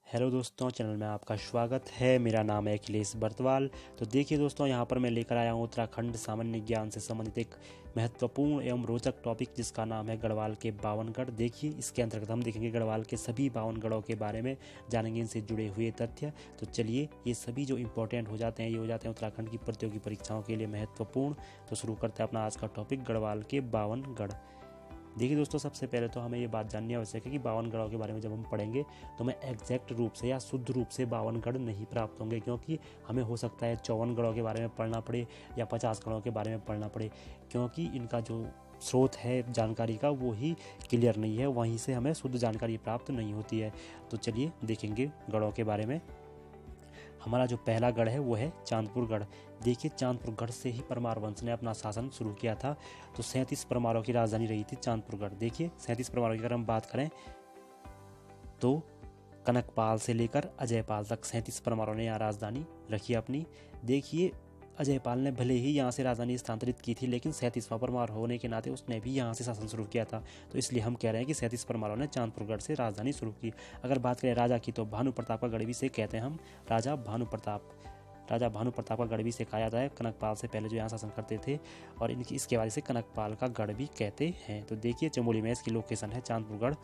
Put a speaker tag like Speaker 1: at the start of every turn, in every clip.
Speaker 1: Hello दोस्तों, channel में आपका स्वागत है। मेरा नाम है अखिलेश बर्तवाल। तो देखिए दोस्तों, यहाँ पर मैं लेकर आया हूँ उत्तराखंड सामान्य ज्ञान से संबंधित एक महत्वपूर्ण एवं रोचक टॉपिक, जिसका नाम है गढ़वाल के 52 गढ़। देखिए, इसके अंतर्गत हम देखेंगे गढ़वाल के सभी 52 गढ़ों के बारे में, जानेंगे इनसे जुड़े हुए तथ्य। तो चलिए, ये सभी जो इंपॉर्टेंट हो जाते हैं, ये हो जाते हैं उत्तराखंड की प्रतियोगी परीक्षाओं के लिए महत्वपूर्ण। तो शुरू करते हैं अपना आज का टॉपिक, गढ़वाल के 52 गढ़। देखिए दोस्तों, सबसे पहले तो हमें ये बात जाननी आवश्यक है कि 52 गढ़ों के बारे में जब हम पढ़ेंगे तो हमें एग्जैक्ट रूप से या शुद्ध रूप से 52 गढ़ नहीं प्राप्त होंगे, क्योंकि हमें हो सकता है 54 गढ़ों के बारे में पढ़ना पड़े या 50 गढ़ों के बारे में पढ़ना पड़े, क्योंकि इनका जो स्रोत है जानकारी का वो ही क्लियर नहीं है, वहीं से हमें शुद्ध जानकारी प्राप्त नहीं होती है। तो चलिए देखेंगे गढ़ों के बारे में। हमारा जो पहला गढ़ है वो है चांदपुर गढ़। देखिए, चांदपुर गढ़ से ही परमार वंश ने अपना शासन शुरू किया था। तो 37 परमारों की राजधानी रही थी चांदपुर गढ़। देखिए, 37 परमारों की अगर हम बात करें तो कनकपाल से लेकर अजयपाल तक 37 परमारों ने यहाँ राजधानी रखी अपनी। देखिए, अजयपाल ने भले ही यहाँ से राजधानी स्थानांतरित की थी, लेकिन 37वां परमार होने के नाते उसने भी यहाँ से शासन शुरू किया था। तो इसलिए हम कह रहे हैं कि 37 परमारों ने चांदपुर गढ़ से राजधानी शुरू की। अगर बात करें राजा की, तो भानु प्रताप का गढ़ भी से कहते हैं हम, राजा भानु प्रताप का गढ़ भी से कहा जाता है। कनकपाल से पहले जो यहाँ शासन करते थे, और इनकी इसके वजह से कनकपाल का गढ़ भी कहते हैं। तो देखिए, चमोली में इसकी लोकेशन है चांदपुर गढ़।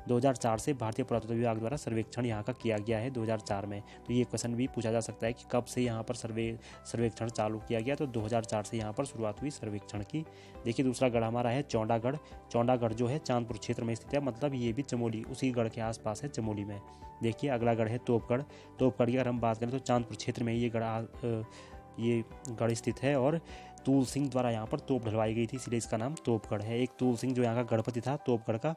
Speaker 1: 2004 से भारतीय पुरातत्व विभाग द्वारा सर्वेक्षण यहाँ का किया गया है 2004 में। तो ये क्वेश्चन भी पूछा जा सकता है कि कब से यहाँ पर सर्वेक्षण चालू किया गया। तो 2004 से यहाँ पर शुरुआत हुई सर्वेक्षण की। देखिए, दूसरा गढ़ हमारा है चौंडागढ़। चौंडागढ़ जो है चांदपुर क्षेत्र में स्थित है, मतलब ये भी चमोली उसी गढ़ के आसपास है, चमोली में। देखिए, अगला गढ़ है तोपगढ़। तोपगढ़ की अगर हम बात करें तो चांदपुर क्षेत्र में ये गढ़ स्थित है, और तूल सिंह द्वारा यहाँ पर तोप ढलवाई गई थी, इसलिए इसका नाम तोपगढ़ है। एक तूल सिंह जो यहाँ का गढ़पति था तोपगढ़ का,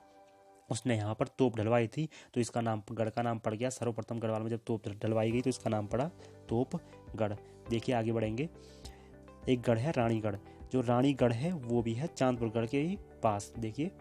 Speaker 1: उसने यहाँ पर तोप ढलवाई थी, तो इसका नाम गढ़ का नाम पड़ गया। सर्वप्रथम गढ़वाल में जब तोप ढलवाई गई तो इसका नाम पड़ा तोपगढ़। देखिए, आगे बढ़ेंगे। एक गढ़ है रानीगढ़। जो रानीगढ़ है वो भी है चांदपुर गढ़ के ही पास। देखिए,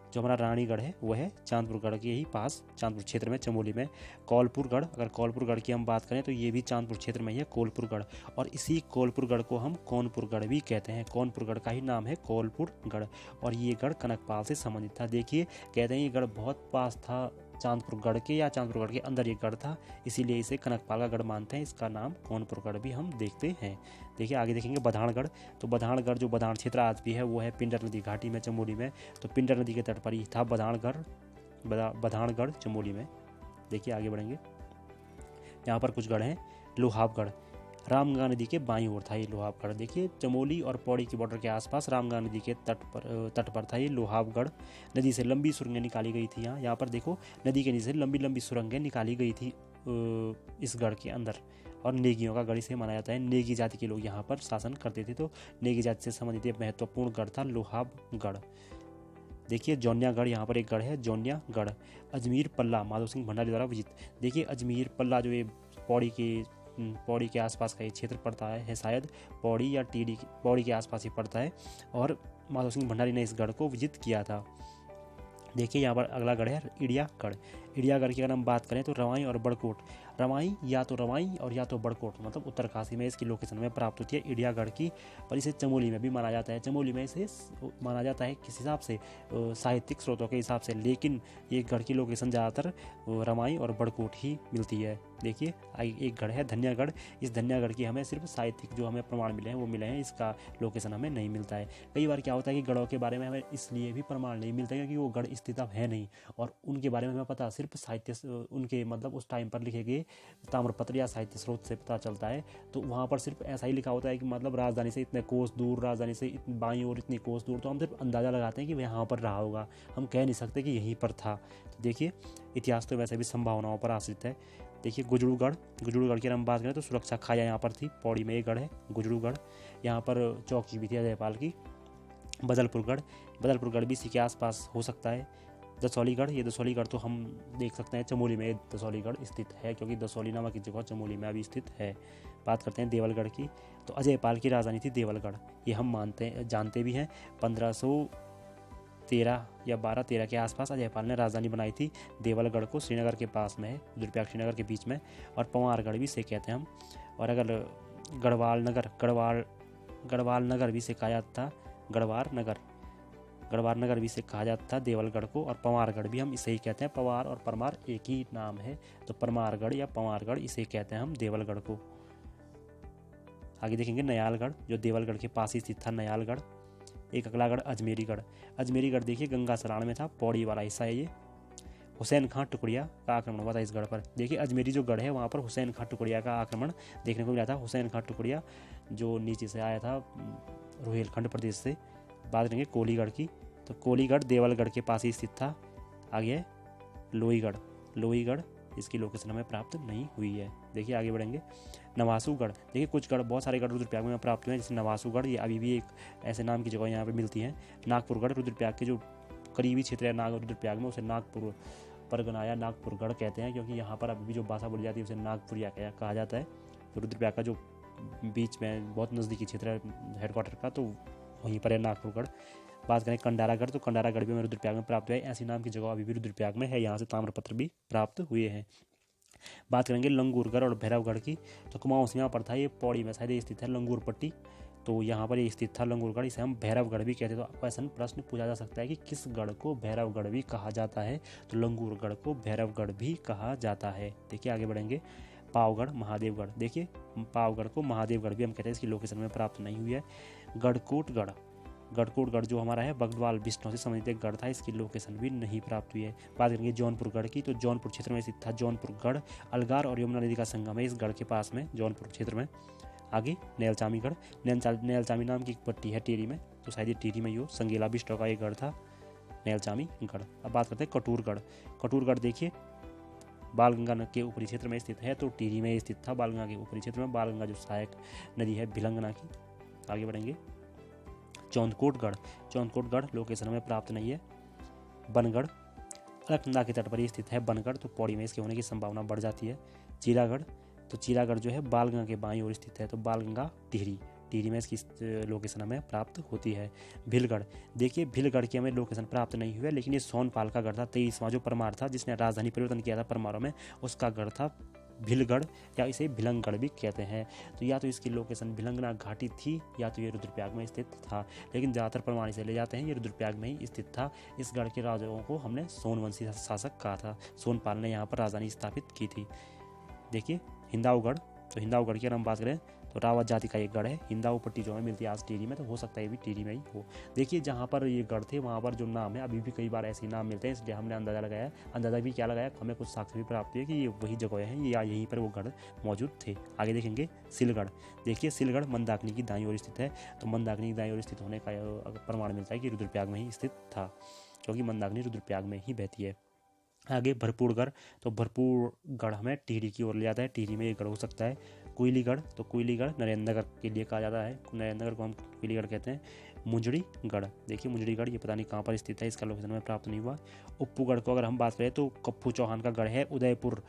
Speaker 1: जो हमारा रानीगढ़ है वो है चांदपुर गढ़ के ही पास, चांदपुर क्षेत्र में, चमोली में। कौलपुर गढ़, अगर कौलपुर गढ़ की हम बात करें तो ये भी चांदपुर क्षेत्र में ही है, कौलपुर गढ़। और इसी कौलपुर गढ़ को हम कौनपुर गढ़ भी कहते हैं। कौनपुर गढ़ का ही नाम है कौलपुर गढ़, और ये गढ़ कनकपाल से संबंधित था। देखिए, कहते हैं ये गढ़ बहुत पास था चांदपुर गढ़ के, या चांदपुर गढ़ के अंदर ये गढ़ था, इसीलिए इसे कनकपाल का गढ़ मानते हैं। इसका नाम कौनपुर गढ़ भी हम देखते हैं। देखिए, आगे देखेंगे बधाणगढ़। तो बधाणगढ़ जो बधाण क्षेत्र आज भी है वो है पिंडर नदी घाटी में, चमोली में। तो पिंडर नदी के तट पर ही था बधाणगढ़ चमोली में। देखिए, आगे बढ़ेंगे। यहाँ पर कुछ गढ़ हैं। लोहावगढ़, रामगंगा नदी के बाईं ओर था ये लोहावगढ़। देखिए, चमोली और पौड़ी की बॉर्डर के आसपास रामगंगा नदी के तट पर था ये लोहावगढ़। नदी से लंबी सुरंगें निकाली गई थी। यहाँ पर देखो, नदी के नीचे से लंबी लंबी सुरंगें निकाली गई थी इस गढ़ के अंदर, और नेगियों का गढ़ इसे माना जाता है। नेगी जाति के लोग यहाँ पर शासन करते थे, तो नेगी जाति से संबंधित एक महत्वपूर्ण गढ़ था लोहावगढ़। देखिए, जौनियागढ़, यहाँ पर एक गढ़ है जौनियागढ़। अजमेर पल्ला माधव सिंह भंडारी द्वारा विजित। देखिए, अजमेर पल्ला जो ये पौड़ी के आसपास का ये क्षेत्र पड़ता है शायद पौड़ी या पौड़ी के आसपास ही पड़ता है, और माधव सिंह भंडारी ने इस गढ़ को विजित किया था। देखिए, यहाँ पर अगला गढ़ है इड़ियागढ़। इड़ियागढ़ की अगर हम बात करें तो रवाई और बड़कोट, रवाई और या तो बड़कोट, मतलब उत्तरकाशी में इसकी लोकेशन में प्राप्त होती है इड़ियागढ़ की। और इसे चमोली में भी माना जाता है। चमोली में इसे माना जाता है किस हिसाब से, साहित्यिक स्रोतों के हिसाब से, लेकिन ये गढ़ की लोकेशन ज़्यादातर रवाई और बड़कोट ही मिलती है। देखिए, एक गढ़ है धन्यागढ़। इस धन्यागढ़ की हमें सिर्फ साहित्यिक जो हमें प्रमाण मिले हैं वो मिले हैं, इसका लोकेशन हमें नहीं मिलता है। कई बार क्या होता है कि गढ़ों के बारे में हमें इसलिए भी प्रमाण नहीं मिलता क्योंकि वो गढ़ स्थित अब है नहीं, और उनके बारे में हमें पता सिर्फ साहित्य, उनके मतलब उस टाइम पर लिखे गए ताम्रपत्र या साहित्य स्रोत से पता चलता है। तो वहाँ पर सिर्फ ऐसा ही लिखा होता है कि मतलब राजधानी से इतने कोस दूर, राजधानी से बाईं ओर इतनी कोस दूर, तो हम सिर्फ अंदाज़ा लगाते हैं कि वह यहाँ पर रहा होगा, हम कह नहीं सकते कि यहीं पर था। तो देखिए, इतिहास तो वैसे भी संभावनाओं पर आश्रित है। देखिए, गुजरूगढ़ की हम बात करें तो सुरक्षा खाया यहाँ पर थी, पौड़ी में एक गढ़ है गुजरूगढ़। यहाँ पर चौकी भी थी अजयपाल की। बदलपुरगढ़ भी इसी के आसपास हो सकता है। दसौलीगढ़, ये दसौलीगढ़ तो हम देख सकते हैं चमोली में दसौलीगढ़ स्थित है, क्योंकि दसौली नामक की जगह चमोली में अभी स्थित है। बात करते हैं देवलगढ़ की, तो अजयपाल की राजधानी थी देवलगढ़। ये हम जानते भी हैं। 1513 या 1213 के आसपास अजयपाल ने राजधानी बनाई थी। देवलगढ़ को श्रीनगर के पास में है, रुद्रप्रयाग श्रीनगर के बीच में, और पंवारगढ़ भी से कहते हैं हम। और अगर गढ़वाल नगर भी से कहा जाता था, गढ़वार नगर। गढ़वाल नगर भी इसे कहा जाता था देवलगढ़ को, और पंवारगढ़ भी हम इसे ही कहते हैं। पंवार और परमार एक ही नाम है, तो परमारगढ़ या पंवारगढ़ इसे कहते हैं हम देवलगढ़ को। आगे देखेंगे नयालगढ़, जो देवलगढ़ के पास ही स्थित था नयालगढ़। एक अगला गढ़ अजमेरीगढ़। अजमेरीगढ़ देखिए गंगा सराण में था, पौड़ी वाला हिस्सा है ये। हुसैन खां टुकड़िया का आक्रमण हुआ था इस गढ़ पर। देखिए अजमेरी जो गढ़ है वहाँ पर हुसैन खां टुकड़िया का आक्रमण देखने को मिला था। हुसैन खां टुकड़िया जो नीचे से आया था रोहिलखंड प्रदेश से। बात करेंगे कोलीगढ़ की, तो कोलीगढ़ देवलगढ़ के पास ही स्थित था। आगे है लोईगढ़। लोईगढ़ इसकी लोकेशन हमें प्राप्त नहीं हुई है। देखिए आगे बढ़ेंगे नवासूगढ़। देखिए कुछ गढ़, बहुत सारे गढ़ रुद्रप्रयाग में प्राप्त हुए हैं, जैसे नवासूगढ़, ये अभी भी एक ऐसे नाम की जगह यहाँ पर मिलती है। नागपुरगढ़ रुद्रप्रयाग के जो करीबी क्षेत्र है नाग रुद्रप्रयाग में, उसे नागपुर परगना या नागपुरगढ़ कहते हैं, क्योंकि यहाँ पर अभी भी जो भाषा बोली जाती है उसे नागपुरिया कहा जाता है। तो रुद्रप्रयाग का जो बीच में बहुत नज़दीकी क्षेत्र है हेडक्वार्टर का, तो वहीं पर है नागपुरगढ़। बात करें कंडारागढ़, तो कंडारागढ़ भी हमें रुद्रप्रयाग में प्राप्त हुआ है। ऐसी नाम की जगह अभी भी रुद्रप्रयाग में है, यहाँ से ताम्रपत्र भी प्राप्त हुए हैं। बात करेंगे लंगूरगढ़ और भैरवगढ़ की, तो कुमाऊं सीमा पर था, ये पौड़ी में शायद स्थित है लंगूर पट्टी, तो यहाँ पर ये स्थित था लंगूरगढ़, इसे हम भैरवगढ़ भी कहते हैं। तो क्वेश्चन प्रश्न पूछा जा सकता है कि किस गढ़ को भैरवगढ़ भी कहा जाता है, तो लंगूरगढ़ को भैरवगढ़ भी कहा जाता है। देखिए आगे बढ़ेंगे पावगढ़ महादेवगढ़। देखिए पावगढ़ को महादेवगढ़ भी हम कहते हैं, इसकी लोकेशन में प्राप्त नहीं हुई है। गढ़कोटगढ़, गढ़कोटगढ़ जो हमारा है बगद्वाल विष्णु से संबंधित एक गढ़ था, इसकी लोकेशन भी नहीं प्राप्त हुई है। बात करेंगे जौनपुरगढ़ की, तो जौनपुर क्षेत्र में स्थित था जौनपुरगढ़। अलगार और यमुना नदी का संगम है इस गढ़ के पास में, जौनपुर क्षेत्र में। आगे नेलचामीगढ़। नेलचामी नाम की एक पट्टी है टिहरी में, तो शायद ये टिहरी में ही हो। संगेला विष्णु का एक गढ़ था नेलचामीगढ़। अब बात करते हैं कटूरगढ़। कटूरगढ़ देखिए बालगंगा के ऊपरी क्षेत्र में स्थित है, तो टिहरी में स्थित था बालगंगा के ऊपरी क्षेत्र में। बालगंगा जो सहायक नदी है भिलंगना की। आगे बढ़ेंगे चौंदकोटगढ़। चौंदकोटगढ़ लोकेशन में प्राप्त नहीं है। बनगढ़ अलकनंदा के तट पर ही स्थित है बनगढ़, तो पौड़ी में इसके होने की संभावना बढ़ जाती है। चीलागढ़, तो चीलागढ़ जो है बालगंगा के बाईं ओर स्थित है, तो बालगंगा टिहरी, टिहरी में इसकी लोकेशन हमें प्राप्त होती है। भीलगढ़, देखिए भीलगढ़ की हमें लोकेशन प्राप्त नहीं हुई है, लेकिन ये सोनपाल का गढ़ था। 23वां जो परमार था जिसने राजधानी परिवर्तन किया था परमारों में, उसका गढ़ था भीलगढ़, या इसे भिलंगगढ़ भी कहते हैं। तो या तो इसकी लोकेशन भिलंगना घाटी थी, या तो ये रुद्रप्रयाग में स्थित था, लेकिन ज़्यादातर प्रमाण से ले जाते हैं ये रुद्रप्रयाग में ही स्थित था। इस गढ़ के राजाओं को हमने सोनवंशी शासक कहा था। सोनपाल ने यहाँ पर राजधानी स्थापित की थी। देखिए हिंदाऊगढ़, तो हिंदाऊगढ़ की अगर हम बात करें तो रावत जाति का एक गढ़ है। हिंदाऊ पट्टी जो है मिलती है आज टिहरी में, तो हो सकता है ये भी टिहरी में ही हो। देखिए जहाँ पर ये गढ़ थे वहाँ पर जो नाम है अभी भी कई बार ऐसे नाम मिलते हैं, इसलिए हमने अंदाज़ा लगाया। अंदाज़ा भी क्या लगाया, हमें कुछ साक्ष्य भी प्राप्त हुए कि ये वही जगह है, या यहीं पर वो गढ़ मौजूद थे। आगे देखेंगे सिलगढ़। देखिए सिलगढ़ मंदाकिनी की दाईं ओर स्थित है, तो मंदाकिनी की दाईं ओर स्थित होने का प्रमाण मिलता है कि रुद्रप्रयाग में ही स्थित था, क्योंकि मंदाकिनी रुद्रप्रयाग में ही बहती है। आगे भरपूरगढ़, तो भरपूरगढ़ हमें टिहरी की ओर ले जाता है, टिहरी में ये गढ़ हो सकता है। कुइलीगढ़, तो कुइलीगढ़ नरेंद्रगढ़ के लिए कहा जाता है, नरेंद्रगढ़ को हम कुइलीगढ़ कहते हैं। मुंजड़ीगढ़, देखिए मुंजड़ीगढ़ ये पता नहीं कहाँ पर स्थित है, इसका लोकेशन में प्राप्त नहीं हुआ। उप्पूगढ़ को अगर हम बात करें तो कप्पू चौहान का गढ़ है उदयपुर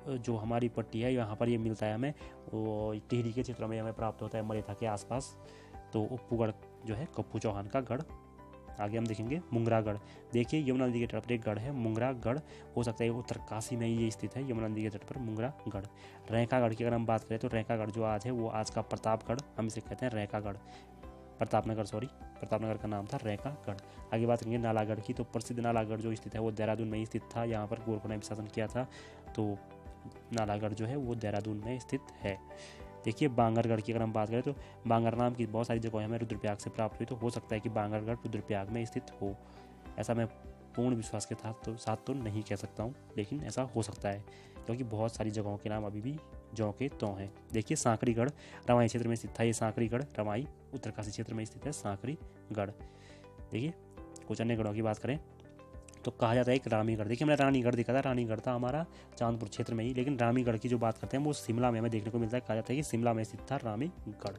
Speaker 1: जो हमारी पट्टी है यहाँ पर ये मिलता है हमें, वो टिहरी के क्षेत्र में हमें प्राप्त होता है मरेथा के आसपास। तो उप्पूगढ़ जो है कप्पू चौहान का गढ़। आगे हम देखेंगे मुंगरागढ़। देखिए यमुना नदी के तट पर एक गढ़ है मुंगरागढ़, हो सकता है उत्तरकाशी में ये स्थित है, यमुना नदी के तट पर मुंगरागढ़। रैंकागढ़ की अगर हम बात करें तो रैंकागढ़ जो आज है वो आज का प्रतापगढ़, हम इसे कहते हैं रैंकागढ़, प्रतापनगर का नाम था रैंकागढ़। आगे बात करेंगे नालागढ़ की, तो प्रसिद्ध नालागढ़ जो स्थित है वो देहरादून में ही स्थित था, यहाँ पर गोरखों ने शासन किया था, तो नालागढ़ जो है वो देहरादून में स्थित है। देखिए बांगरगढ़ की अगर हम बात करें तो बांगर नाम की बहुत सारी जगहें हमें रुद्रप्रयाग से प्राप्त हुई, तो हो सकता है कि बांगरगढ़ रुद्रप्रयाग में स्थित हो। ऐसा मैं पूर्ण विश्वास के साथ तो नहीं कह सकता हूँ, लेकिन ऐसा हो सकता है, क्योंकि बहुत सारी जगहों के नाम अभी भी जौ के त्यों हैं। देखिए सांकरीगढ़ रवाई क्षेत्र में स्थित था, ये सांकरीगढ़ रवाई उत्तरकाशी क्षेत्र में स्थित है सांकरीगढ़। देखिए कुछ अन्य गढ़ों की बात करें तो कहा जाता है एक रामीगढ़। देखिए हमने रानीगढ़ देखा था, रानीगढ़ था हमारा चांदपुर क्षेत्र में ही, लेकिन रामीगढ़ की जो बात करते हैं वो शिमला में हमें देखने को मिलता है, कहा जाता है कि शिमला में स्थित था रामीगढ़।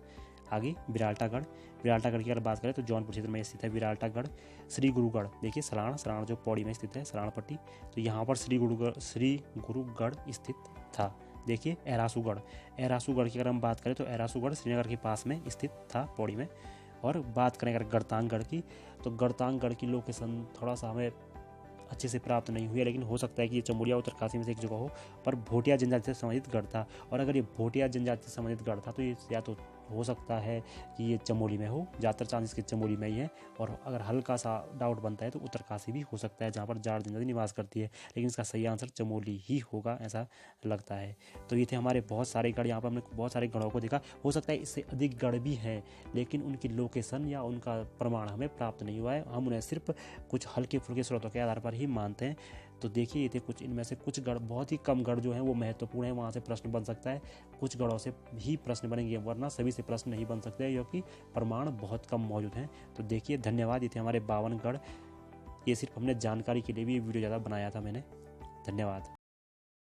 Speaker 1: आगे विराटागढ़, विराटागढ़ की अगर बात करें तो जौनपुर क्षेत्र में स्थित है विराटागढ़। श्री गुरुगढ़, देखिए सराण जो पौड़ी में स्थित है सराण पट्टी, तो यहाँ पर श्री गुरुगढ़ स्थित था। देखिए एरासूगढ़ की अगर हम बात करें तो एरासूगढ़ श्रीनगर के पास में स्थित था पौड़ी में। और बात करें अगर गढ़तांगगढ़ की, तो गढ़तांगगढ़ की लोकेशन थोड़ा सा हमें अच्छे से प्राप्त नहीं हुई है, लेकिन हो सकता है कि ये चमोलिया उत्तरकाशी में से एक जगह हो, पर भोटिया जनजाति से संबंधित गढ़ था। और अगर ये भोटिया जनजाति से संबंधित गढ़ था तो ये या तो हो सकता है कि ये चमोली में हो, ज़्यादातर चांस इसके चमोली में ही है। और अगर हल्का सा डाउट बनता है तो उत्तरकाशी भी हो सकता है, जहाँ पर जाट जनजाति निवास करती है, लेकिन इसका सही आंसर चमोली ही होगा ऐसा लगता है। तो ये थे हमारे बहुत सारे गढ़, यहाँ पर हमने बहुत सारे गढ़ों को देखा। हो सकता है इससे अधिक गढ़ भी हैं, लेकिन उनकी लोकेशन या उनका प्रमाण हमें प्राप्त नहीं हुआ है, हम उन्हें सिर्फ कुछ हल्के फुल्के स्रोतों के आधार पर ही मानते हैं। तो देखिए ये थे कुछ, इनमें से कुछ गढ़, बहुत ही कम गढ़ जो हैं वो महत्वपूर्ण है, वहाँ से प्रश्न बन सकता है, कुछ गढ़ों से ही प्रश्न बनेंगे, वरना सभी से प्रश्न नहीं बन सकते क्योंकि प्रमाण बहुत कम मौजूद हैं। तो देखिए धन्यवाद, ये थे हमारे 52 गढ़। ये सिर्फ हमने जानकारी के लिए भी वीडियो ज़्यादा बनाया था मैंने। धन्यवाद।